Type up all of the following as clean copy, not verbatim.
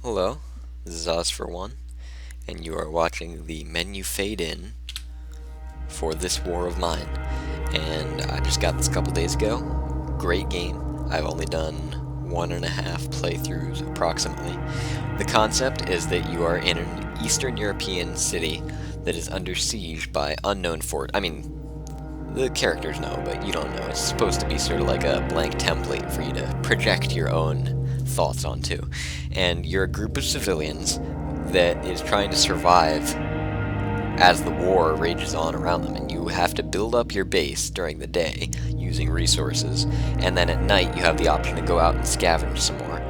Hello, this is Oz for One, and you are watching the menu fade in for This War of Mine. And I just got this a couple days ago. Great game. I've only done 1.5 playthroughs approximately. The concept is that you are in an Eastern European city that is under siege by unknown fort. I mean, the characters know, but you don't know. It's supposed to be sort of like a blank template for you to project your own thoughts onto. And you're a group of civilians that is trying to survive as the war rages on around them, and you have to build up your base during the day using resources, and then at night you have the option to go out and scavenge some more.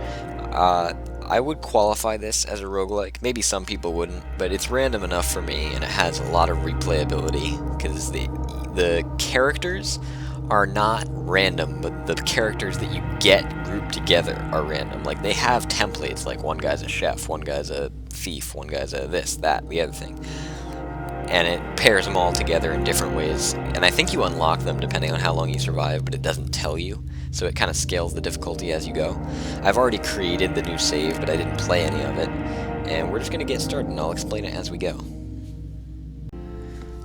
I would qualify this as a roguelike. Maybe some people wouldn't, but it's random enough for me, and it has a lot of replayability, because the characters are not random, but the characters that you get grouped together are random. Like, they have templates, like one guy's a chef, one guy's a thief, one guy's a this, that, the other thing. And it pairs them all together in different ways. And I think you unlock them depending on how long you survive, but it doesn't tell you, so it kind of scales the difficulty as you go. I've already created the new save, but I didn't play any of it, and we're just going to get started, and I'll explain it as we go.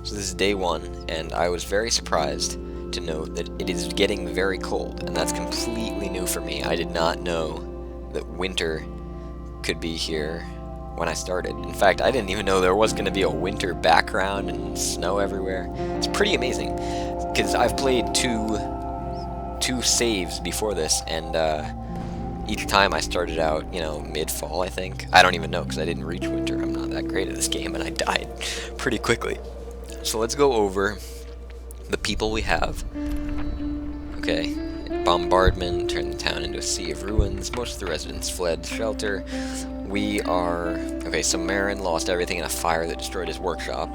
So this is day one, and I was very surprised to note that it is getting very cold, and that's completely new for me. I did not know that winter could be here when I started. In fact, I didn't even know there was going to be a winter background and snow everywhere. It's pretty amazing, because I've played two saves before this, and each time I started out, mid-fall, I think. I don't even know, because I didn't reach winter. I'm not that great at this game, and I died pretty quickly. So let's go over the people we have. Okay, bombardment turned the town into a sea of ruins. Most of the residents fled shelter. Okay, so Marin lost everything in a fire that destroyed his workshop.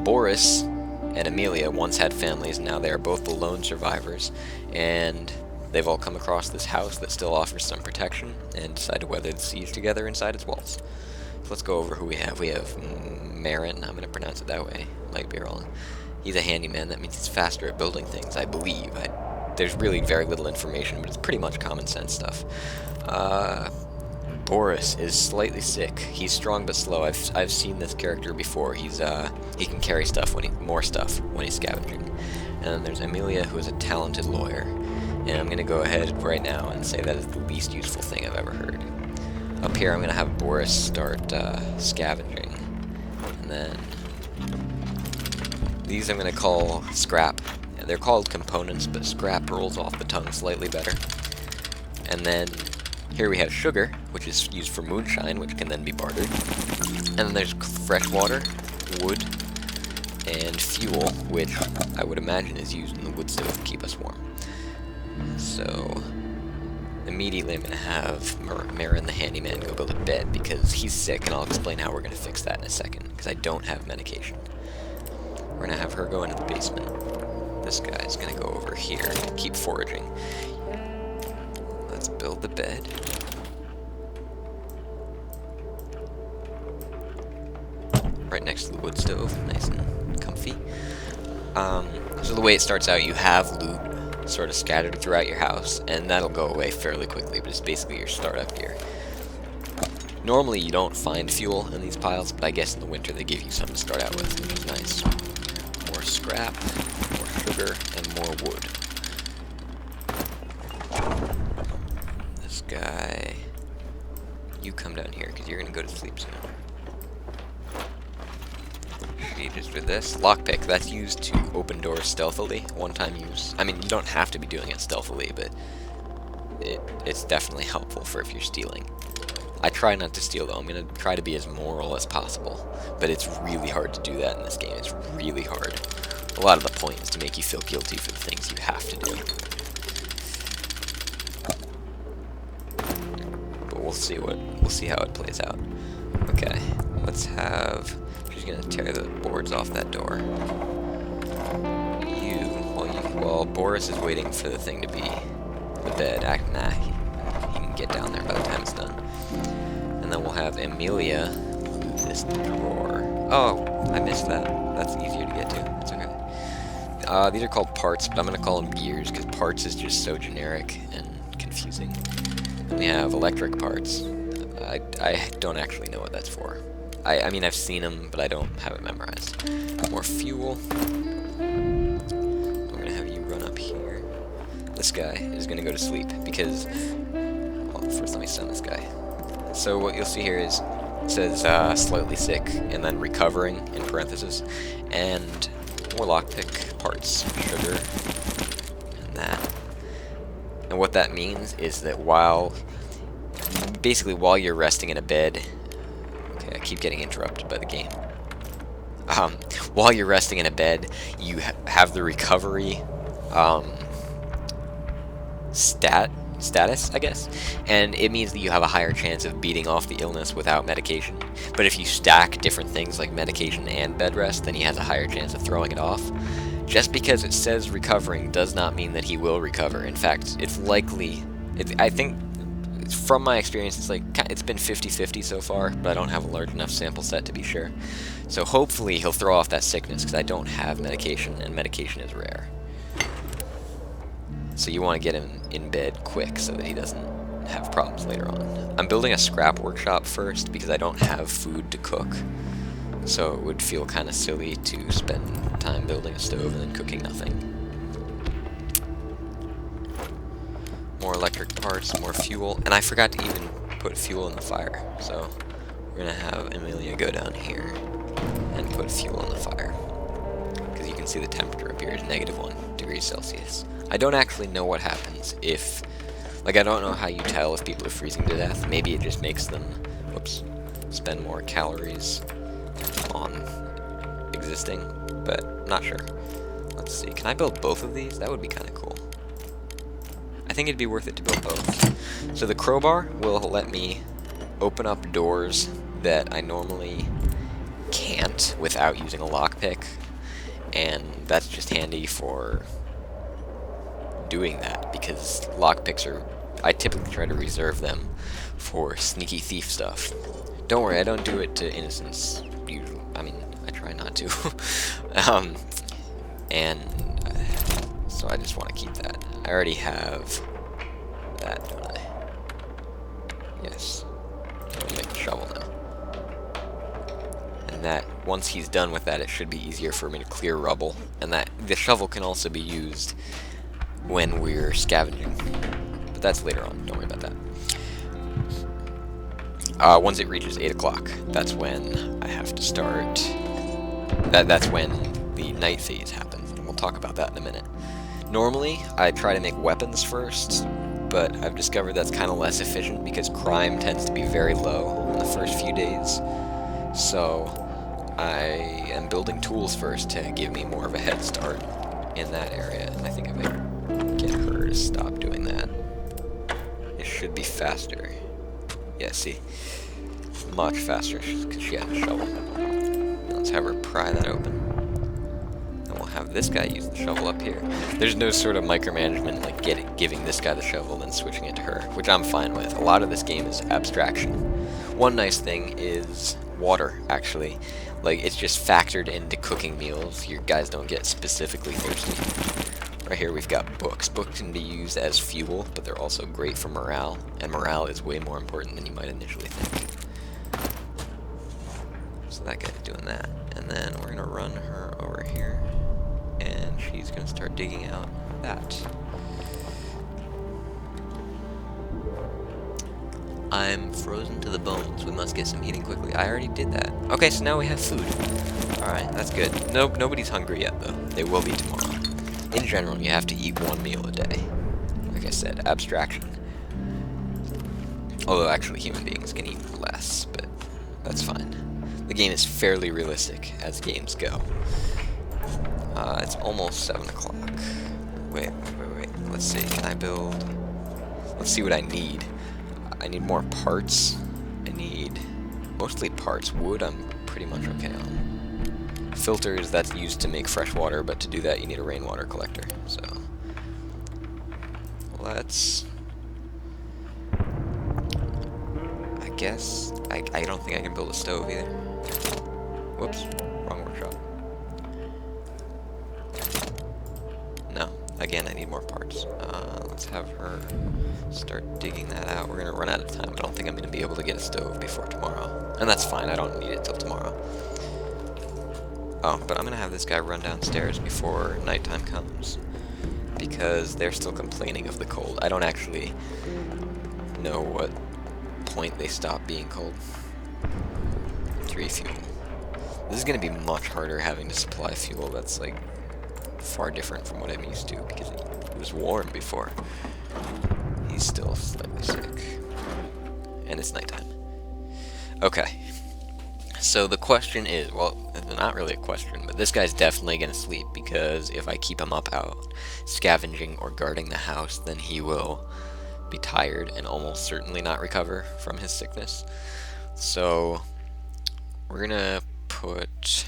Boris and Amelia once had families, and now they are both the lone survivors, and they've all come across this house that still offers some protection, and decided to weather the siege together inside its walls. So let's go over who we have. We have Marin, I'm going to pronounce it that way, might be wrong. He's a handyman. That means he's faster at building things, I believe. There's really very little information, but it's pretty much common sense stuff. Boris is slightly sick. He's strong but slow. I've seen this character before. He can carry more stuff when he's scavenging. And then there's Amelia, who is a talented lawyer. And I'm gonna go ahead right now and say that is the least useful thing I've ever heard. Up here, I'm gonna have Boris start scavenging, and then these I'm gonna call scrap. They're called components, but scrap rolls off the tongue slightly better. And then here we have sugar, which is used for moonshine, which can then be bartered. And then there's fresh water, wood, and fuel, which I wood imagine is used in the wood stove to keep us warm. So immediately I'm going to have Marin the handyman go build a bed, because he's sick, and I'll explain how we're going to fix that in a second, because I don't have medication. We're going to have her go into the basement. This guy's going to go over here and keep foraging. Let's build the bed. Right next to the wood stove, nice and comfy. So the way it starts out, you have loot sort of scattered throughout your house, and that'll go away fairly quickly, but it's basically your startup gear. Normally you don't find fuel in these piles, but I guess in the winter they give you something to start out with, which is nice. More scrap, more sugar, and more wood. This guy, you come down here, because you're going to go to sleep soon. She just did this. Lockpick, that's used to open doors stealthily, one-time use. I mean, you don't have to be doing it stealthily, but it's definitely helpful for if you're stealing. I try not to steal, though. I'm going to try to be as moral as possible, but it's really hard to do that in this game. It's really hard. A lot of the point is to make you feel guilty for the things you have to do. But we'll see how it plays out. Okay, let's have... She's gonna tear the boards off that door. While Boris is waiting for the thing to be the bed, he can get down there by the time it's done. And then we'll have Amelia loot this drawer. Oh, I missed that. That's easier to get to. It's okay. These are called parts, but I'm gonna call them gears, because parts is just so generic and confusing. We have electric parts. I don't actually know what that's for. I mean, I've seen them, but I don't have it memorized. More fuel. I'm gonna have you run up here. This guy is gonna go to sleep because, well, first let me send this guy. So what you'll see here is, it says slightly sick, and then recovering in parentheses, and more lockpick parts, sugar, and that. And what that means is that basically while you're resting in a bed, okay, I keep getting interrupted by the game. While you're resting in a bed, you have the recovery status, I guess, and it means that you have a higher chance of beating off the illness without medication. But if you stack different things like medication and bed rest, then he has a higher chance of throwing it off. Just because it says recovering does not mean that he will recover. In fact, it's likely, I think, from my experience, it's been 50-50 so far, but I don't have a large enough sample set to be sure. So hopefully he'll throw off that sickness, because I don't have medication, and medication is rare. So you want to get him in bed quick so that he doesn't have problems later on. I'm building a scrap workshop first because I don't have food to cook. So it would feel kind of silly to spend time building a stove and then cooking nothing. More electric parts, more fuel, and I forgot to even put fuel in the fire. So we're gonna have Amelia go down here and put fuel in the fire. Because you can see the temperature up here is -1 degrees Celsius. I don't actually know what happens if, like, I don't know how you tell if people are freezing to death. Maybe it just makes them, whoops, spend more calories on existing, but I'm not sure. Let's see, can I build both of these? That would be kind of cool. I think it'd be worth it to build both. So the crowbar will let me open up doors that I normally can't without using a lockpick, and that's just handy for doing that, because lockpicks I typically try to reserve them for sneaky thief stuff. Don't worry, I don't do it to innocents, usually. I mean, I try not to. So I just want to keep that. I already have that, don't I? Yes. I'm gonna make a shovel now. And that, once he's done with that, it should be easier for me to clear rubble. And that the shovel can also be used when we're scavenging. But that's later on, don't worry about that. Once it reaches 8 o'clock, that's when I have to start. That's when the night phase happens, and we'll talk about that in a minute. Normally, I try to make weapons first, but I've discovered that's kind of less efficient because crime tends to be very low in the first few days. So I am building tools first to give me more of a head start in that area, and I think I might get her to stop doing that. It should be faster. Yeah, see? Much faster, because she has a shovel. Let's have her pry that open. And we'll have this guy use the shovel up here. There's no sort of micromanagement like giving this guy the shovel and switching it to her, which I'm fine with. A lot of this game is abstraction. One nice thing is water, actually. Like, it's just factored into cooking meals. You guys don't get specifically thirsty. Right here we've got books. Books can be used as fuel, but they're also great for morale, and morale is way more important than you might initially think. So that guy's doing that, and then we're gonna run her over here, and she's gonna start digging out that. I'm frozen to the bones. We must get some eating quickly. I already did that. Okay, so now we have food. Alright, that's good. Nope, nobody's hungry yet, though. They will be tomorrow. In general, you have to eat 1 meal a day. Like I said, abstraction. Although, actually, human beings can eat less, but that's fine. The game is fairly realistic as games go. It's almost 7 o'clock. Wait. Let's see, can I build... Let's see what I need. I need more parts. I need mostly parts. Wood, I'm pretty much okay on. Filters, that's used to make fresh water, but to do that you need a rainwater collector. So let's... I guess... I don't think I can build a stove either. Whoops, wrong workshop. No, again, and I need more parts. Let's have her start digging that out. We're gonna run out of time. I don't think I'm gonna be able to get a stove before tomorrow. And that's fine, I don't need it till tomorrow. Oh, but I'm gonna have this guy run downstairs before nighttime comes, because they're still complaining of the cold. I don't actually know what point they stop being cold. 3 fuel. This is gonna be much harder having to supply fuel. That's like far different from what I'm used to, because it was warm before. He's still slightly sick. And it's nighttime. Okay. So the question is, well, not really a question, but this guy's definitely going to sleep, because if I keep him up out scavenging or guarding the house, then he will be tired and almost certainly not recover from his sickness. So we're going to put...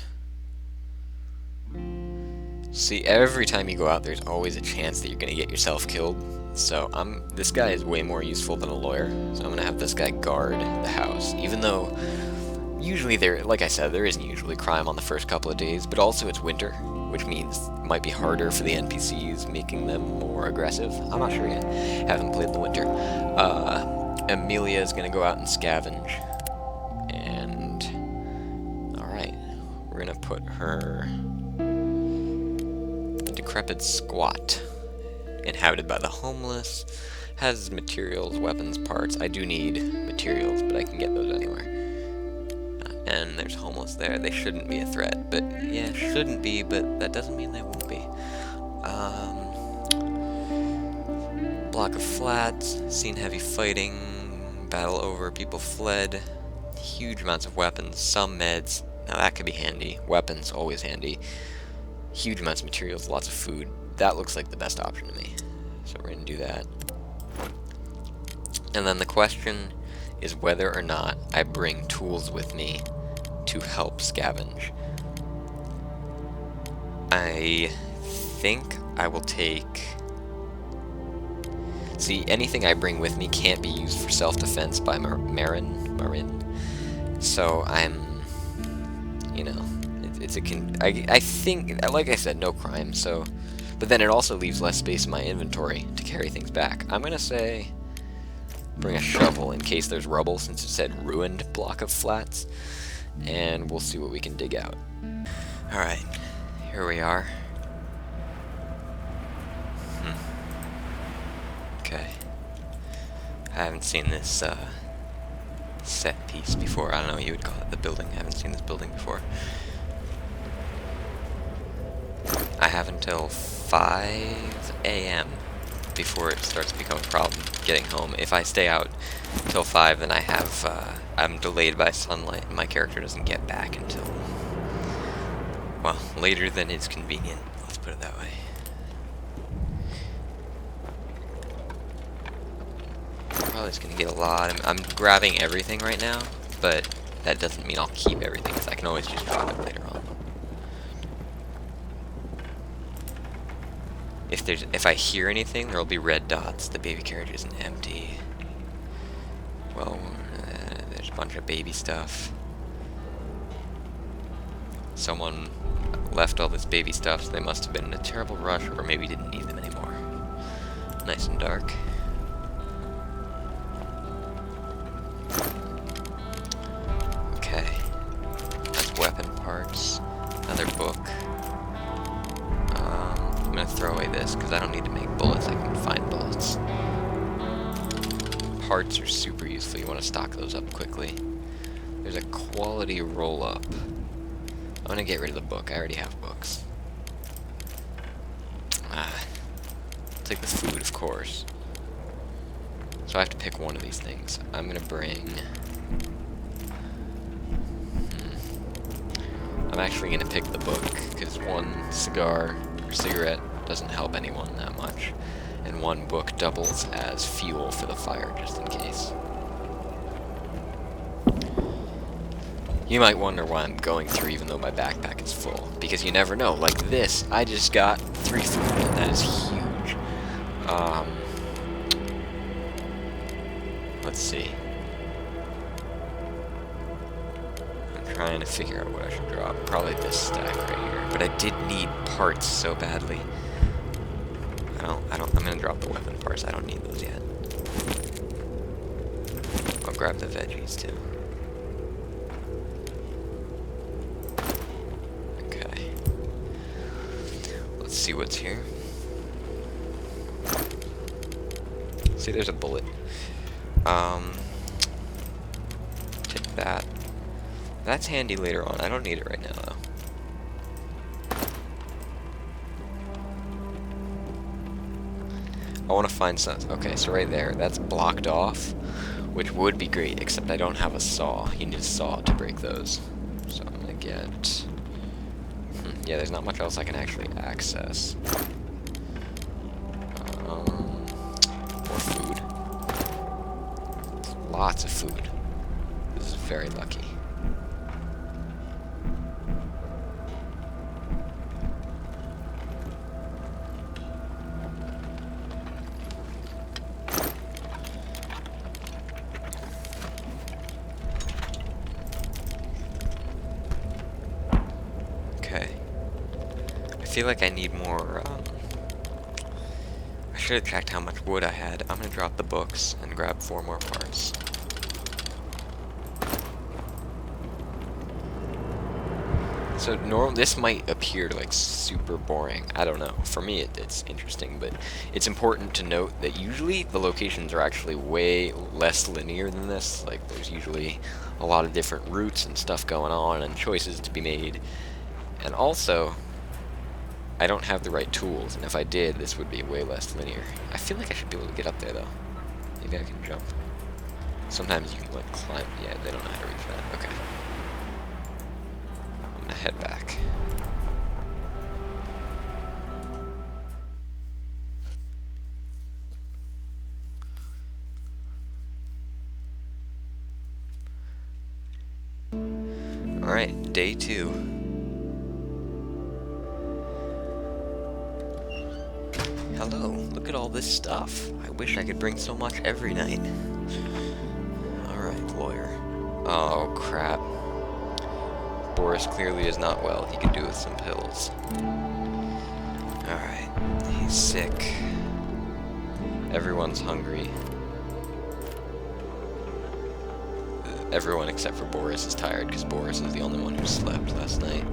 See, every time you go out, there's always a chance that you're going to get yourself killed. So this guy is way more useful than a lawyer, so I'm going to have this guy guard the house, even though... Usually like I said, there isn't usually crime on the first couple of days, but also it's winter, which means it might be harder for the NPCs, making them more aggressive. I'm not sure yet. Haven't played in the winter. Amelia is going to go out and scavenge. And... Alright. We're going to put her... Decrepit Squat. Inhabited by the homeless. Has materials, weapons, parts. I do need materials, but I can get those anywhere. And there's homeless there. They shouldn't be a threat, but yeah, shouldn't be, but that doesn't mean they won't be. Block of flats, seen heavy fighting, battle over, people fled, huge amounts of weapons, some meds, now that could be handy, weapons, always handy, huge amounts of materials, lots of food. That looks like the best option to me, so we're going to do that. And then the question is whether or not I bring tools with me to help scavenge. I think I will take... See, anything I bring with me can't be used for self-defense by Marin. So I'm... You know, I think, like I said, no crime, so... But then it also leaves less space in my inventory to carry things back. I'm gonna say... Bring a shovel in case there's rubble, since it said ruined block of flats. And we'll see what we can dig out. Alright, here we are. Okay. I haven't seen this set piece before. I don't know what you would call it, the building. I haven't seen this building before. I have until 5 a.m. before it starts to become a problem getting home. If I stay out till 5, then I'm delayed by sunlight, and my character doesn't get back until, well, later than is convenient. Let's put it that way. Probably just gonna get a lot. I'm grabbing everything right now, but that doesn't mean I'll keep everything, because I can always just drop it later on. If I hear anything, there'll be red dots. The baby carriage isn't empty. Well, there's a bunch of baby stuff. Someone left all this baby stuff, so they must have been in a terrible rush, or maybe didn't need them anymore. Nice and dark. Okay. That's weapon parts. Another book. I'm gonna throw away this because I don't need to make bullets. I can find bullets. Parts are super useful. You want to stock those up quickly. There's a quality roll-up. I'm gonna get rid of the book. I already have books. Take the food, of course. So I have to pick one of these things. I'm gonna bring... I'm actually gonna pick the book, because one cigar or cigarette doesn't help anyone that much, and one book doubles as fuel for the fire, just in case. You might wonder why I'm going through even though my backpack is full, because you never know. Like this, I just got 3 food, and that is huge. Let's see. I'm trying to figure out what I should drop. Probably this stack right here. But I did need parts so badly. Well, I'm gonna drop the weapon parts. I don't need those yet. I'll grab the veggies too. Okay. Let's see what's here. See, there's a bullet. Take that. That's handy later on. I don't need it right now, though. I want to find some... Okay, so right there, that's blocked off, which would be great, except I don't have a saw. You need a saw to break those. So I'm going to get... yeah, there's not much else I can actually access. More food. Lots of food. This is very lucky. Okay. I feel like I need more, I should have checked how much wood I had. I'm gonna drop the books and grab 4 more parts. So this might appear like super boring. I don't know. For me, it's interesting, but it's important to note that usually the locations are actually way less linear than this. Like, there's usually a lot of different routes and stuff going on and choices to be made. And also, I don't have the right tools, and if I did, this would be way less linear. I feel like I should be able to get up there, though. Maybe I can jump. Sometimes you can, like, climb. Yeah, they don't know how to reach that. Okay. I'm gonna head back. Alright, day 2. Hello, look at all this stuff. I wish I could bring so much every night. Alright, lawyer. Oh, crap. Boris clearly is not well. He could do with some pills. Alright, he's sick. Everyone's hungry. Everyone except for Boris is tired, because Boris is the only one who slept last night.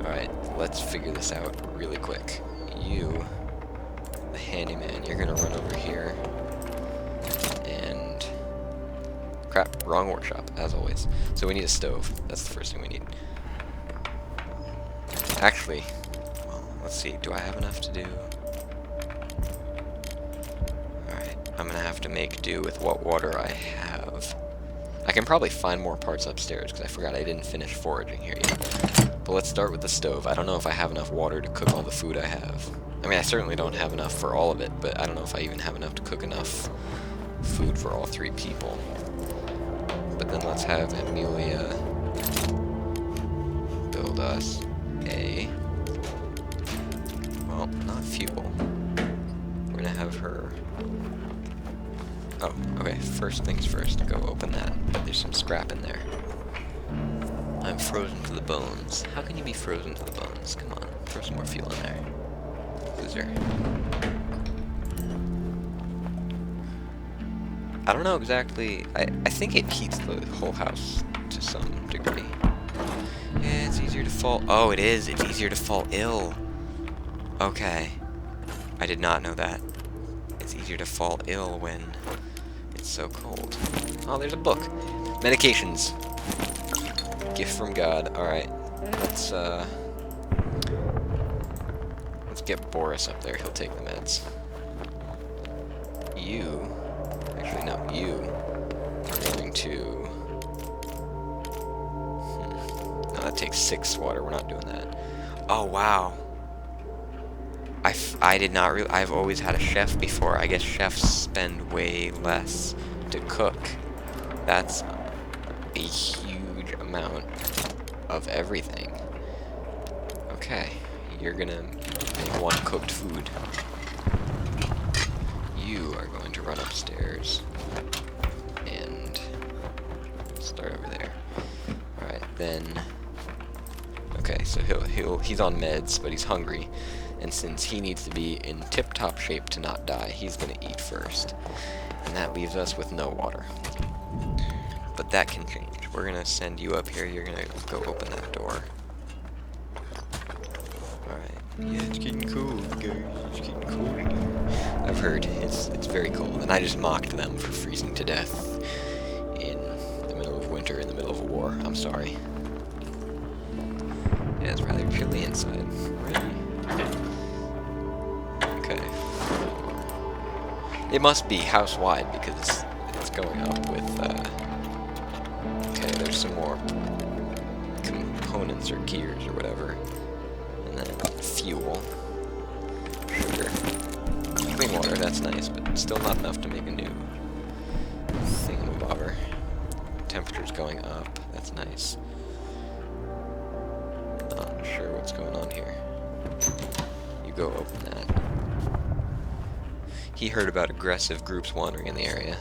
Alright, let's figure this out really quick. You... the handyman, you're gonna run over here, and crap, wrong workshop, as always. So we need a stove. That's the first thing we need. Actually, well, let's see, do I have enough to do? Alright, I'm gonna have to make do with what water I have. I can probably find more parts upstairs, because I forgot I didn't finish foraging here yet. But let's start with the stove. I don't know if I have enough water to cook all the food I have. I mean, I certainly don't have enough for all of it, but I don't know if I even have enough to cook enough food for all 3 people. But then let's have Amelia build us a... well, not fuel. We're gonna have her... oh, okay, first things first, go open that. There's some scrap in there. I'm frozen to the bones. How can you be frozen to the bones? Come on, throw some more fuel in there. Loser. I don't know exactly. I think it heats the whole house to some degree. Yeah, it's easier to fall. Oh, it is. It's easier to fall ill. Okay. I did not know that. It's easier to fall ill when it's so cold. Oh, there's a book. Medications. Gift from God. Alright. Let's get Boris up there. He'll take the meds. You... actually, no. You are going to... no, that takes 6 water. We're not doing that. Oh, wow. I did not really... I've always had a chef before. I guess chefs spend way less to cook. That's a huge amount of everything. Okay. You're gonna make 1 cooked food. You are going to run upstairs and start over there. Alright, then... okay, so he's on meds, but he's hungry. And since he needs to be in tip-top shape to not die, he's gonna eat first. And that leaves us with no water. But that can change. We're gonna send you up here. You're gonna go open that door. Alright. Yeah, it's getting cold, guys. It's getting cold in here. I've heard. It's very cold. And I just mocked them for freezing to death in the middle of winter, in the middle of a war. I'm sorry. Yeah, it's rather chilly inside. Right? Okay. It must be house-wide because it's going up with, okay, there's some more components or gears or whatever. And then fuel. Sugar. Clean water, that's nice, but still not enough to make a new thingamabobber. Temperature's going up, that's nice. Not sure what's going on here. You go open that. He heard about aggressive groups wandering in the area.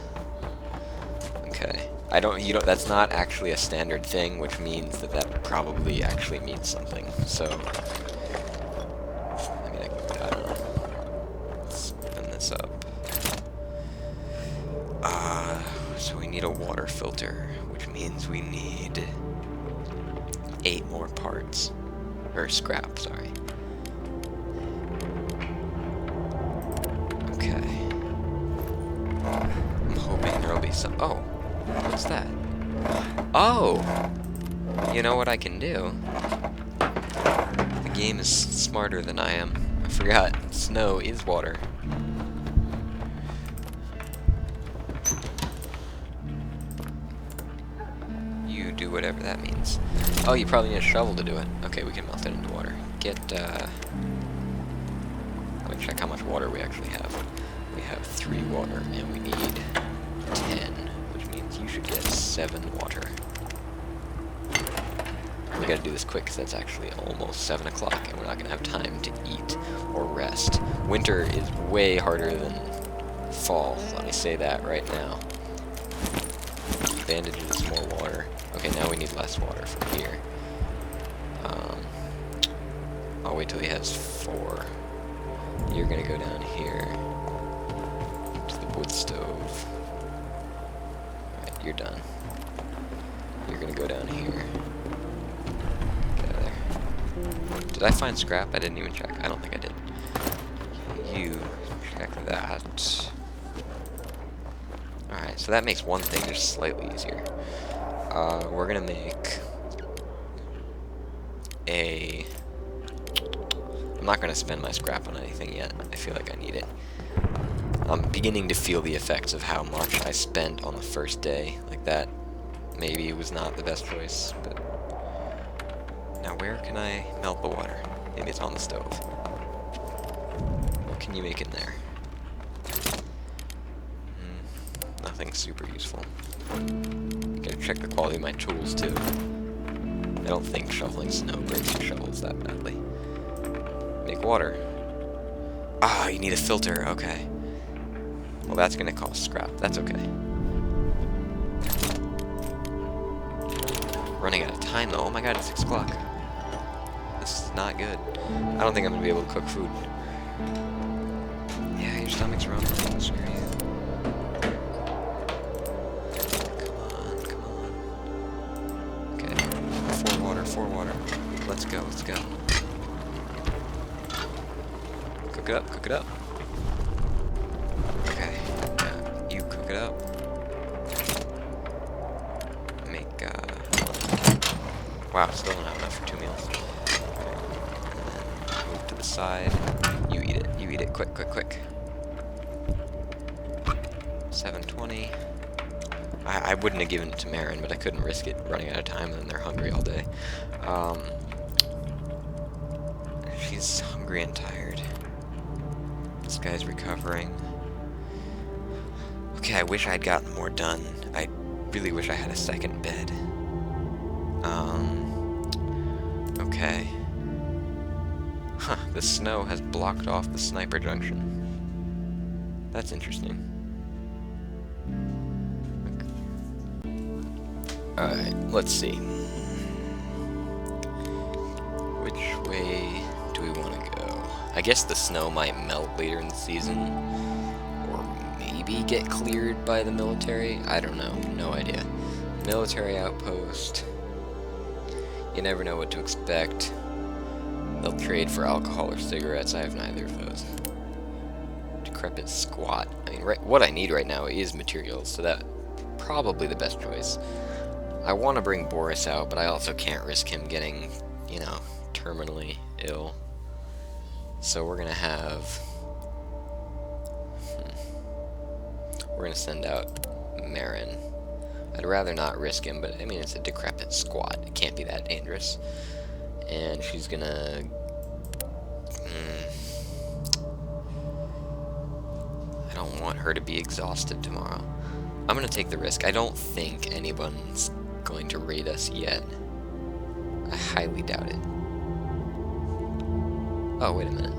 Okay. That's not actually a standard thing, which means that probably actually means something. So, I don't know. Let's open this up. So we need a water filter, which means we need 8 more parts. Or scrap, sorry. Okay. I'm hoping there'll be some... Oh! What's that? Oh! You know what I can do? The game is smarter than I am. I forgot. Snow is water. You do whatever that means. Oh, you probably need a shovel to do it. Okay, we can melt it into water. Let me check how much water we actually have. We have 3 water, and we need 10, which means you should get 7 water. We gotta do this quick, because that's actually almost 7 o'clock, and we're not gonna have time to eat or rest. Winter is way harder than fall, let me say that right now. Bandages, more water. Okay, now we need less water from here. I'll wait till he has 4. You're gonna go down here to the wood stove. Alright, you're done. You're gonna go down here. Get out of there. Did I find scrap? I didn't even check. I don't think I did. You check that. Alright, so that makes one thing just slightly easier. We're gonna make a... I'm not gonna spend my scrap on anything yet. I feel like I need it. I'm beginning to feel the effects of how much I spent on the first day. Like that maybe it was not the best choice, but... Now where can I melt the water? Maybe it's on the stove. What can you make in there? Nothing super useful. Gotta check the quality of my tools too. I don't think shoveling snow breaks your shovels that badly. Make water. Ah, you need a filter, okay. Well, that's gonna cost scrap. That's okay. Running out of time though. Oh my god, it's 6 o'clock. This is not good. I don't think I'm gonna be able to cook food. Yeah, your stomach's rumbling. Screw you. Come on. Okay. 4 water. Let's go. Cook it up. Okay, yeah, you cook it up. Make, wow, still don't have enough for 2 meals. Okay. And then move to the side. You eat it, quick. 7:20. I wouldn't have given it to Marin, but I couldn't risk it running out of time, and then they're hungry all day. She's hungry and tired. This guy's recovering. Okay, I wish I'd gotten more done. I really wish I had a second bed. Okay. Huh, the snow has blocked off the sniper junction. That's interesting. Alright, let's see. Which way do we want to go? I guess the snow might melt later in the season, or maybe get cleared by the military. I don't know, no idea. Military outpost. You never know what to expect. They'll trade for alcohol or cigarettes. I have neither of those. Decrepit squat. I mean, what I need right now is materials, so that probably the best choice. I want to bring Boris out, but I also can't risk him getting, you know, terminally ill. So we're gonna have... We're gonna send out Marin. I'd rather not risk him, but I mean, it's a decrepit squat. It can't be that dangerous. And she's gonna... I don't want her to be exhausted tomorrow. I'm gonna take the risk. I don't think anyone's going to raid us yet. I highly doubt it. Oh, wait a minute.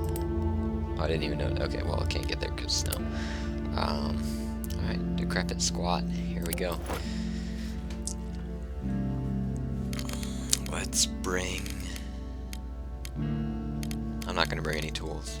Oh, I didn't even know. Okay, well, I can't get there because snow. Alright, decrepit squat. Here we go. Let's bring... I'm not gonna bring any tools.